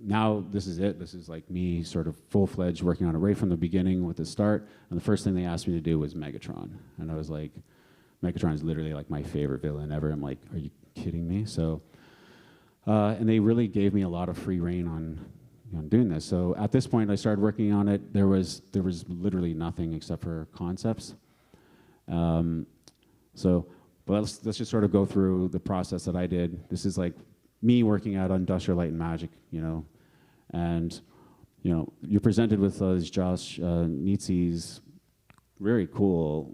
now this is it. This is like me sort of full-fledged working on it right from the beginning with the start. And the first thing they asked me to do was Megatron. And I was like, Megatron is literally like my favorite villain ever. I'm like, are you kidding me? So, and they really gave me a lot of free rein on doing this. So at this point, I started working on it. There was literally nothing except for concepts. But let's just sort of go through the process that I did. This is like me working out on Industrial Light and Magic, and you're presented with Josh Nietzsche's very cool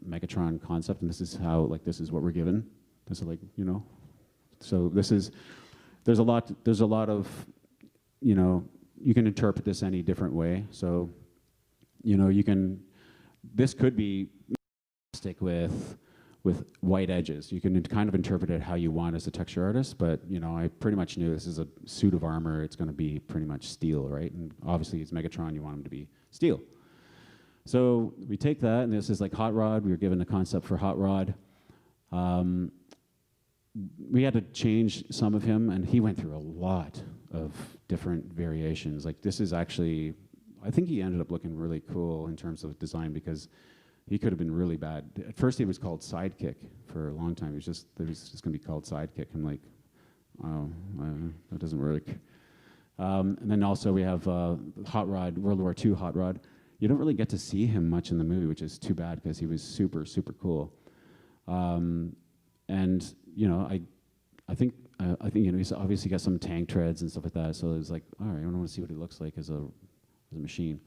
Megatron concept, and this is how this is what we're given. This is so there's a lot of you can interpret this any different way. So this could be stick with white edges. You can kind of interpret it how you want as a texture artist, but I pretty much knew this is a suit of armor. It's going to be pretty much steel, right? And obviously it's Megatron, you want him to be steel. So we take that, and this is like Hot Rod. We were given the concept for Hot Rod. We had to change some of him, and he went through a lot of different variations. Like this is actually, I think he ended up looking really cool in terms of design, because he could have been really bad. At first, he was called Sidekick for a long time. It was just going to be called Sidekick. I'm like, oh, that doesn't work. And then also we have Hot Rod, World War II Hot Rod. You don't really get to see him much in the movie, which is too bad, because he was super, super cool. And I think he's obviously got some tank treads and stuff like that. So it was like, all right, I want to see what he looks like as a machine.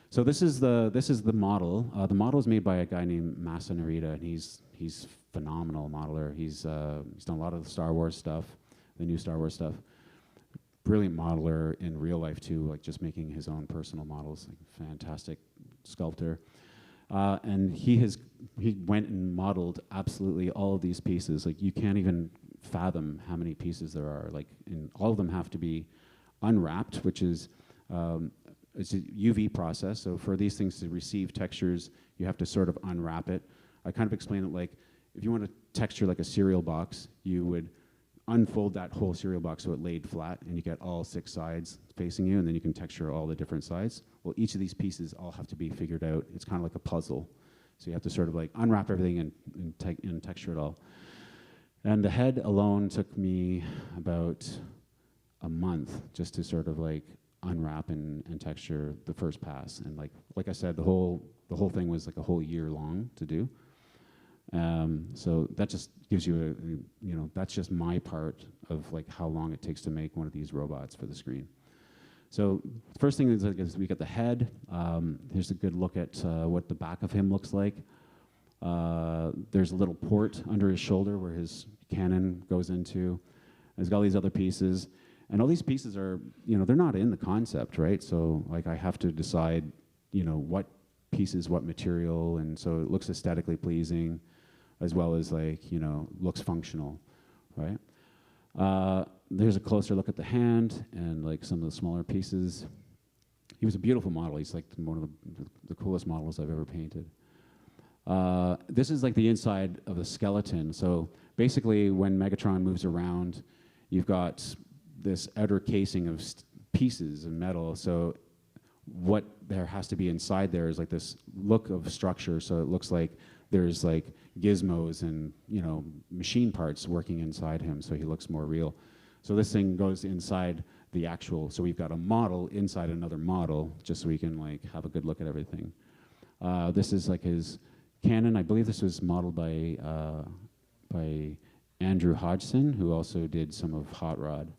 So this is the model. The model is made by a guy named Masa Narita, and he's phenomenal modeler. He's done a lot of the Star Wars stuff, the new Star Wars stuff. Brilliant modeler in real life too, like just making his own personal models. Like fantastic sculptor. And he went and modeled absolutely all of these pieces. Like you can't even fathom how many pieces there are. Like, and all of them have to be unwrapped, which is it's a UV process. So for these things to receive textures, you have to sort of unwrap it. I kind of explain it like, if you want to texture like a cereal box, you would unfold that whole cereal box so it laid flat, and you get all 6 sides facing you, and then you can texture all the different sides. Well, each of these pieces all have to be figured out. It's kind of like a puzzle. So you have to sort of like unwrap everything and texture it all. And the head alone took me about a month just to sort of like unwrap and texture the first pass. And like I said, the whole thing was like a whole year long to do. So that just gives you that's just my part of like how long it takes to make one of these robots for the screen. So the first thing is we got the head. Here's a good look at what the back of him looks like. There's a little port under his shoulder where his cannon goes into. He's got all these other pieces. And all these pieces are, they're not in the concept, right? So like I have to decide, what pieces, what material, and so it looks aesthetically pleasing, as well as like, looks functional, right? There's a closer look at the hand and like some of the smaller pieces. He was a beautiful model. He's like one of the coolest models I've ever painted. This is like the inside of the skeleton. So basically when Megatron moves around, you've got this outer casing of pieces and metal. So what there has to be inside there is like this look of structure. So it looks like there's like gizmos and machine parts working inside him, so he looks more real. So this thing goes inside the actual. So we've got a model inside another model, just so we can like have a good look at everything. This is like his cannon. I believe this was modeled by Andrew Hodgson, who also did some of Hot Rod.